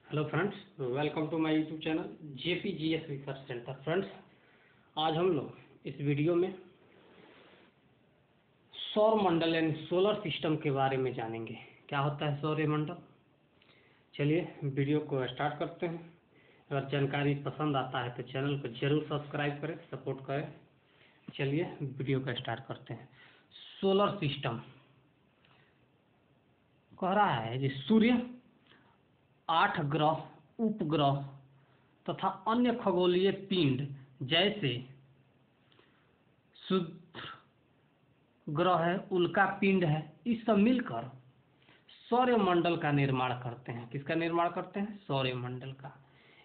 Hello friends, welcome to my YouTube channel JPGS research centre. Friends, आज हम लोग इस वीडियो में सौर मंडल यानी सोलर सिस्टम के बारे में जानेंगे। क्या होता है सौर मंडल? चलिए वीडियो को स्टार्ट करते हैं। अगर जानकारी पसंद आता है तो चैनल को जरूर सब्सक्राइब करें, सपोर्ट करें। चलिए वीडियो का स्टार्ट करते हैं। सोलर सिस्टम कह रहा है कि सूर्य, 8 ग्रह, उपग्रह तथा अन्य खगोलीय पिंड जैसे शुक्र ग्रह है, उल्का पिंड है, ये सब मिलकर सौरमंडल का निर्माण करते हैं। किसका निर्माण करते हैं? सौरमंडल का।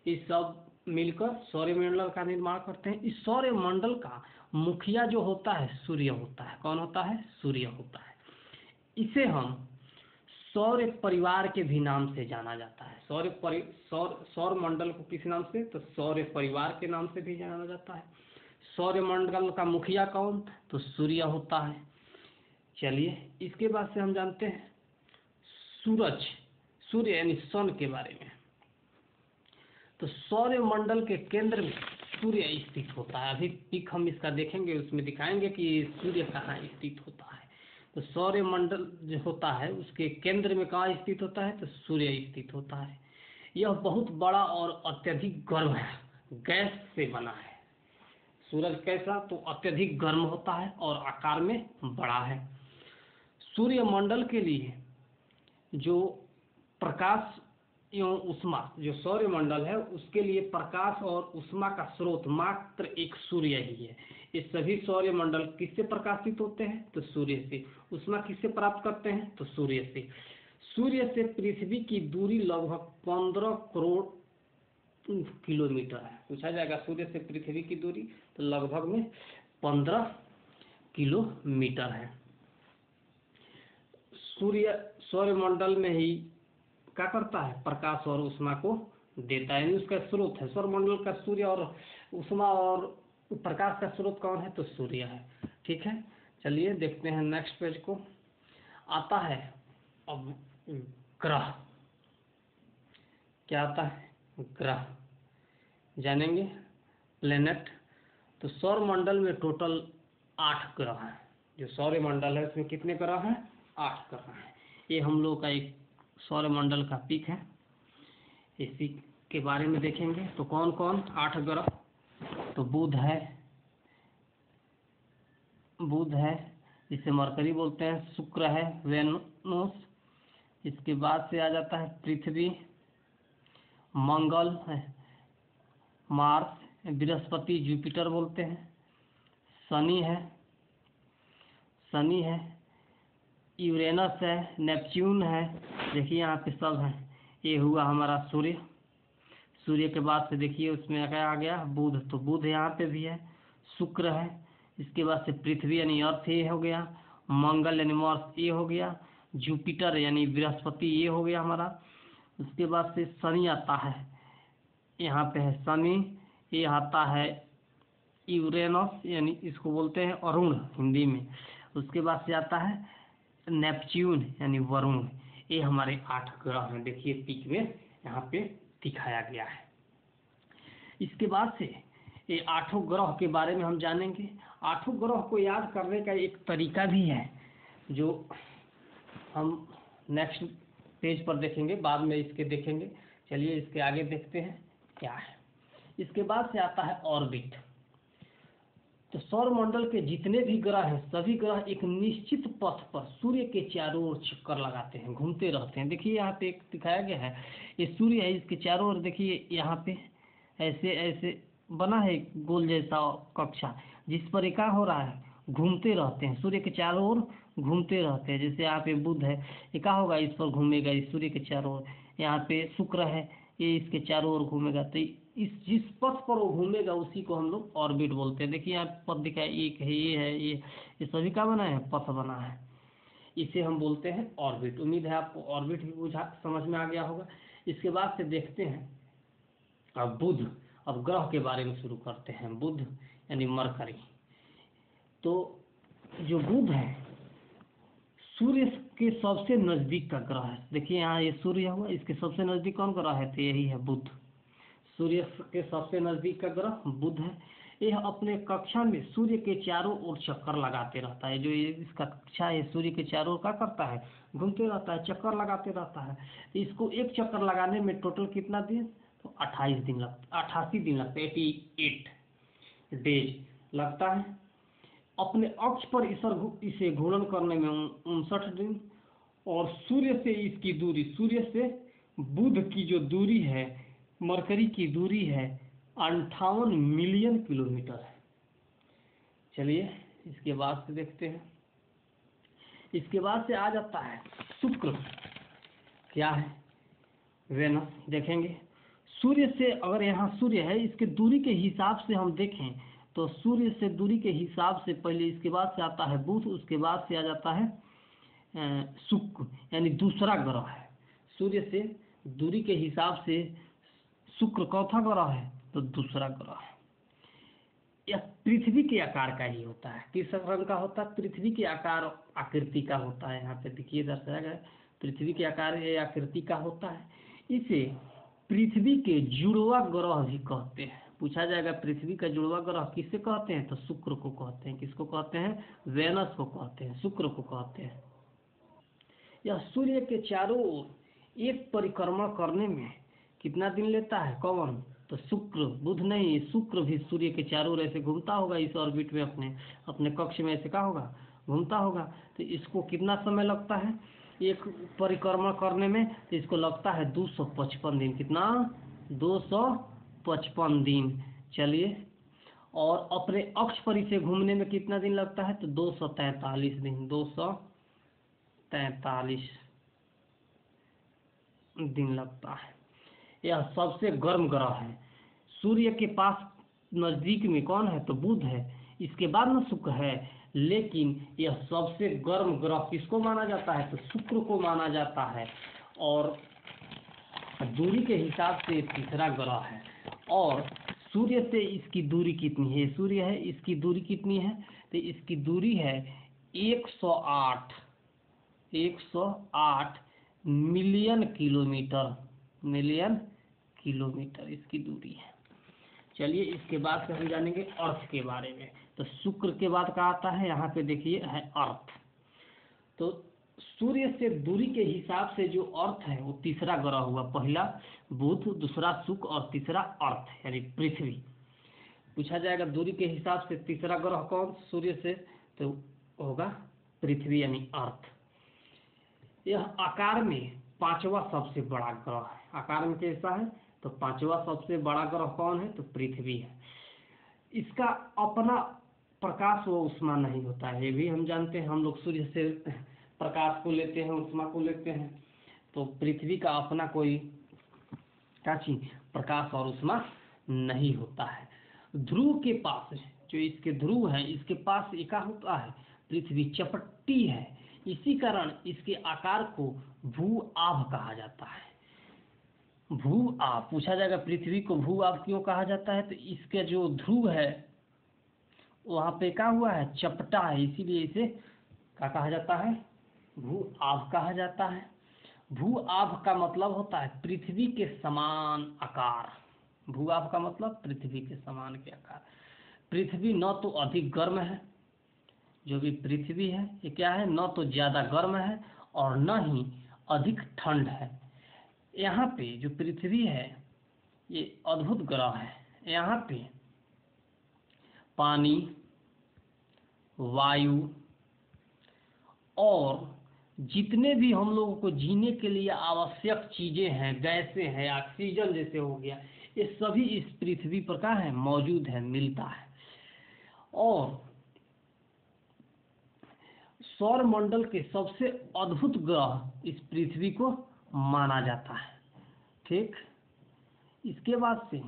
ये सब मिलकर सौरमंडल का निर्माण करते हैं। इस सौरमंडल का मुखिया जो होता है सूर्य होता है। कौन होता है? सूर्य होता है। इसे हम सौर परिवार के भी नाम से जाना जाता है। सौर मंडल को किस नाम से? तो सौर परिवार के नाम से भी जाना जाता है। सौर मंडल का मुखिया कौन? तो सूर्य होता है। चलिए इसके बाद से हम जानते हैं सूरज, सूर्य यानी सन के बारे में। तो सौर मंडल के केंद्र में सूर्य स्थित होता है। अभी पिक हम इसका देखेंगे, उसमें दिखाएंगे कि सूर्य कहाँ स्थित होता है। तो सौर मंडल जो होता है उसके केंद्र में कहाँ स्थित होता है? तो सूर्य स्थित होता है। यह बहुत बड़ा और अत्यधिक गर्म है, गैस से बना है। सूरज कैसा? तो अत्यधिक गर्म होता है और आकार में बड़ा है। सूर्य मंडल के लिए जो प्रकाश एवं उष्मा, जो सौर मंडल है उसके लिए प्रकाश और उष्मा का स्रोत मात्र एक सूर्य ही है। ये सभी सौर मंडल किससे प्रकाशित होते हैं? तो सूर्य से। उष्मा किससे प्राप्त करते हैं? तो सूर्य से। सूर्य से पृथ्वी की दूरी लगभग 15 करोड़ किलोमीटर है। पूछा जाएगा सूर्य से पृथ्वी की दूरी, तो लगभग में 15 किलोमीटर है। सूर्य सौरमंडल में ही क्या करता है? प्रकाश और उष्मा को देता है, यानी उसका स्रोत है। सौरमंडल का सूर्य और उष्मा और प्रकाश का स्रोत कौन है? तो सूर्य है। ठीक है, चलिए देखते हैं नेक्स्ट पेज को। आता है अब ग्रह। क्या आता है? ग्रह जानेंगे, प्लेनेट। तो सौरमंडल में टोटल 8 ग्रह हैं। जो सौरमंडल है उसमें कितने ग्रह हैं? 8 ग्रह हैं। ये हम लोग का एक सौरमंडल का पिक है, इसी के बारे में देखेंगे। तो कौन कौन 8 ग्रह? तो बुध है जिसे मरकरी बोलते हैं। शुक्र है, वेनस। इसके बाद से आ जाता है पृथ्वी, मंगल है, मार्स, बृहस्पति, जुपिटर बोलते हैं। शनि है, यूरेनस है, नेपच्यून है। देखिए यहाँ पे सब है। ये हुआ हमारा सूर्य। सूर्य के बाद से देखिए उसमें क्या आ गया? बुध। तो बुध यहाँ पे भी है। शुक्र है, इसके बाद से पृथ्वी यानी अर्थ ये हो गया। मंगल यानी मार्स ये हो गया। जुपिटर यानी बृहस्पति ये हो गया हमारा। उसके बाद से शनि आता है, यहाँ पे है शनि। ये आता है यूरेनस, यानी इसको बोलते हैं अरुण हिंदी में। उसके बाद से आता है नेपच्यून यानी वरुण। ये हमारे 8 ग्रह हैं। देखिए पिक में यहाँ पे दिखाया गया है। इसके बाद से ये 8 ग्रह के बारे में हम जानेंगे। 8 ग्रह को याद करने का एक तरीका भी है, जो हम नेक्स्ट पेज पर देखेंगे, बाद में इसके देखेंगे। चलिए इसके आगे देखते हैं क्या है। इसके बाद से आता है ऑर्बिट। तो सौरमंडल के जितने भी ग्रह हैं सभी ग्रह एक निश्चित पथ पर सूर्य के चारों ओर चक्कर लगाते हैं, घूमते रहते हैं। देखिए यहाँ पे एक दिखाया गया है, ये सूर्य है, इसके चारों ओर देखिए यहाँ पे ऐसे ऐसे बना है गोल जैसा कक्षा, जिस पर ये क्या हो रहा है? घूमते रहते हैं, सूर्य के चारों ओर घूमते रहते हैं। जैसे यहाँ पे बुध है, ये क्या होगा? इस पर घूमेगा, इस सूर्य के चारों ओर। यहाँ पे शुक्र है, ये इसके चारों ओर घूमेगा। तो इस जिस पथ पर वो घूमेगा उसी को हम लोग ऑर्बिट बोलते हैं। देखिए यहाँ पथ दिखाया, एक है, ये है, ये सभी का बना है? पथ बना है। इसे हम बोलते हैं ऑर्बिट। उम्मीद है आपको ऑर्बिट भी समझ में आ गया होगा। इसके बाद से देखते हैं अब बुध। अब ग्रह के बारे में शुरू करते हैं। बुध यानी मरकरी। तो जो बुध है सूर्य के सबसे नजदीक का ग्रह है। देखिए यहाँ ये सूर्य हुआ, इसके सबसे नजदीक कौन ग्रह है, तो यही है बुध। सूर्य के सबसे नजदीक का ग्रह बुध है। यह अपने कक्षा में सूर्य के चारों ओर चक्कर लगाते रहता है। जो ये इसका कक्षा है सूर्य के चारों ओर क्या करता है, घूमते रहता है, चक्कर लगाते रहता है। इसको एक चक्कर लगाने में टोटल कितना दिन, तो 88 दिन लगते 88 डेज लगता है। अपने अक्ष पर इसे घूर्णन करने में 59 दिन। और सूर्य से इसकी दूरी, सूर्य से बुध की जो दूरी है, मरकरी की दूरी है 58 मिलियन किलोमीटर है। चलिए इसके बाद से देखते हैं। इसके बाद से आ जाता है शुक्र, क्या है, वेनस। देखेंगे सूर्य से, अगर यहाँ सूर्य है, इसके दूरी के हिसाब से हम देखें तो सूर्य से दूरी के हिसाब से पहले, इसके बाद से आता है बुध, उसके बाद से आ जाता है शुक्र, यानी दूसरा ग्रह है। सूर्य से दूरी के हिसाब से शुक्र चौथा ग्रह है, तो दूसरा ग्रह है। यह पृथ्वी के आकार का ही होता है। किस रंग का होता है, पृथ्वी के आकार आकृति का होता है। यहाँ पे देखिए दर्शाया गया, पृथ्वी के आकार या आकृति का होता है। इसे पृथ्वी के जुड़वा ग्रह भी कहते हैं। पूछा जाएगा पृथ्वी का जुड़वा ग्रह किससे कहते हैं, तो शुक्र को कहते हैं। किसको कहते हैं, वेनस को कहते हैं, शुक्र को कहते हैं। यह सूर्य के चारों ओर एक परिक्रमण करने में कितना दिन लेता है, कौन, तो शुक्र, बुध नहीं, शुक्र भी सूर्य के चारों ओर ऐसे घूमता होगा इस ऑर्बिट में, अपने कक्ष में ऐसे क्या होगा, घूमता होगा। तो इसको कितना समय लगता है एक परिक्रमण करने में, तो इसको लगता है 255 दिन। कितना, 255 दिन। चलिए, और अपने अक्ष पर इसे घूमने में कितना दिन लगता है, तो 243 दिन, 243 दिन लगता है। यह सबसे गर्म ग्रह है। सूर्य के पास नजदीक में कौन है, तो बुध है, इसके बाद में शुक्र है, लेकिन यह सबसे गर्म ग्रह किसको माना जाता है, तो शुक्र को माना जाता है। और दूरी के हिसाब से तीसरा ग्रह है। और सूर्य से इसकी दूरी कितनी है, सूर्य है, इसकी दूरी कितनी है, तो इसकी दूरी है 108 मिलियन किलोमीटर इसकी दूरी है। चलिए इसके बाद से हम जानेंगे अर्थ के बारे में। तो शुक्र के बाद का आता है, यहाँ पे देखिए है अर्थ। तो सूर्य से दूरी के हिसाब से जो अर्थ है वो तीसरा ग्रह हुआ। पहला बुध, दूसरा शुक्र और तीसरा अर्थ यानी पृथ्वी। पूछा जाएगा दूरी के हिसाब से तीसरा ग्रह कौन सूर्य से, तो होगा पृथ्वी यानी अर्थ। यह आकार में पांचवा सबसे बड़ा ग्रह है। आकार में कैसा है, तो पांचवा सबसे बड़ा ग्रह कौन है, तो पृथ्वी है। इसका अपना प्रकाश व उष्मा नहीं होता है, ये भी हम जानते हैं। हम लोग सूर्य से प्रकाश को लेते हैं, उष्मा को लेते हैं। तो पृथ्वी का अपना कोई क्या चीज, प्रकाश और उष्मा नहीं होता है। ध्रुव के पास, जो इसके ध्रुव है, इसके पास एका होता है, पृथ्वी चपट्टी है। इसी कारण इसके आकार को भू आभ कहा जाता है। भू आभ, पूछा जाएगा पृथ्वी को भू आभ क्यों कहा जाता है, तो इसके जो ध्रुव है वहाँ पे क्या हुआ है, चपटा है, इसीलिए इसे क्या कहा जाता है, भू आभ कहा जाता है। भू आभ का मतलब होता है पृथ्वी के समान आकार। भू आभ का मतलब पृथ्वी के समान के आकार। पृथ्वी न तो अधिक गर्म है, जो भी पृथ्वी है ये क्या है, न तो ज़्यादा गर्म है और न ही अधिक ठंड है। यहाँ पे जो पृथ्वी है ये अद्भुत ग्रह है। यहाँ पे पानी, वायु और जितने भी हम लोगों को जीने के लिए आवश्यक चीज़ें हैं, गैसें हैं, ऑक्सीजन जैसे हो गया, ये सभी इस पृथ्वी पर क्या है, मौजूद है, मिलता है। और सौर मंडल के सबसे अद्भुत ग्रह इस पृथ्वी को माना जाता है। ठीक, इसके बाद से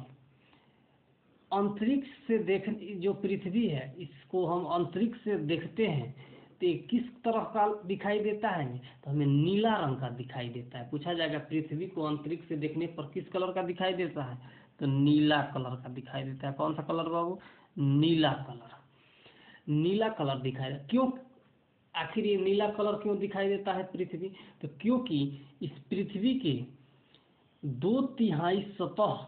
अंतरिक्ष से देखने, जो पृथ्वी है इसको हम अंतरिक्ष से देखते हैं तो ये किस तरह का दिखाई देता है, तो हमें नीला रंग का दिखाई देता है। पूछा जाएगा पृथ्वी को अंतरिक्ष से देखने पर किस कलर का दिखाई देता है, तो नीला कलर का दिखाई देता है। कौन सा कलर बाबू, नीला कलर, नीला कलर दिखाई देता। क्यों आखिर ये नीला कलर क्यों दिखाई देता है पृथ्वी? तो क्योंकि इस पृथ्वी के 2/3 सतह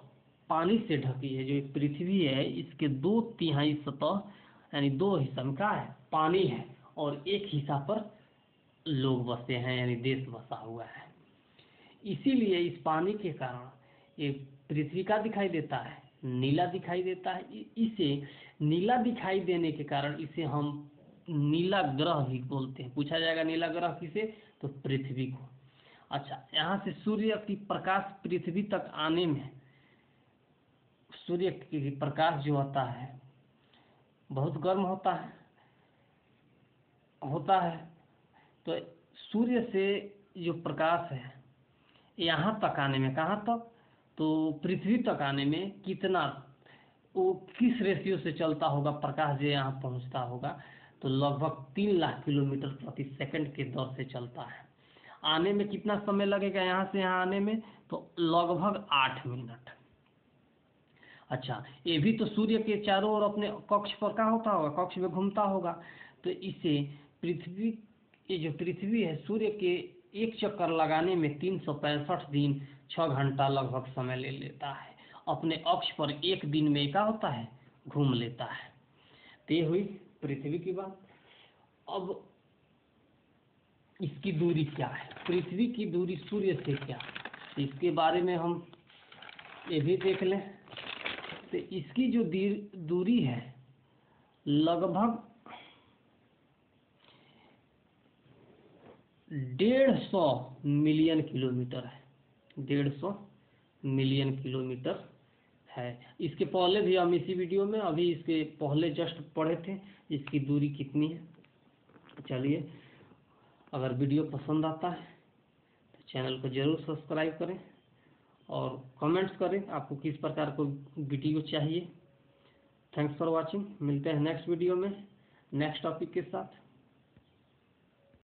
पानी से ढकी है। जो ये पृथ्वी है इसके 2/3 सतह यानी 2 हिस्सा में क्या है? पानी है, और 1 हिस्सा पर लोग बसे हैं यानी देश बसा हुआ है। इसीलिए इस पानी के कारण ये पृथ्वी का दिखाई देता है, नीला दिखाई देता है। इसे नीला दिखाई देने के कारण इसे हम नीला ग्रह भी बोलते हैं। पूछा जाएगा नीला ग्रह किसे? तो पृथ्वी को। अच्छा, यहाँ से सूर्य की प्रकाश पृथ्वी तक आने में, सूर्य की प्रकाश जो होता है बहुत गर्म होता है। तो सूर्य से जो प्रकाश है यहाँ तक आने में, कहाँ तक? तो पृथ्वी तक आने में कितना, वो किस रेशियो से चलता होगा प्रकाश जो यहाँ पहुँचता होगा? तो लगभग 3 लाख किलोमीटर प्रति सेकंड के दर से चलता है। आने में कितना समय लगेगा यहाँ से यहाँ आने में? तो लगभग 8 मिनट। अच्छा, ये भी तो सूर्य के चारों ओर अपने कक्ष पर क्या होता होगा? कक्ष में घूमता होगा। तो इसे पृथ्वी, ये जो पृथ्वी है सूर्य के एक चक्कर लगाने में 365 दिन 6 घंटा लगभग समय ले लेता है। अपने अक्ष पर एक दिन में क्या होता है? घूम लेता है। तो ये हुई पृथ्वी की बात। अब इसकी दूरी क्या है? पृथ्वी की दूरी सूर्य से क्या, इसके बारे में हम ये भी देख लें। तो इसकी जो दूरी है लगभग 150 मिलियन किलोमीटर है। 150 मिलियन किलोमीटर है। इसके पहले भी हम इसी वीडियो में अभी इसके पहले जस्ट पढ़े थे इसकी दूरी कितनी है। चलिए, अगर वीडियो पसंद आता है तो चैनल को जरूर सब्सक्राइब करें और कमेंट्स करें आपको किस प्रकार को वीडियो चाहिए। Thanks for watching. मिलते हैं नेक्स्ट वीडियो में नेक्स्ट टॉपिक के साथ।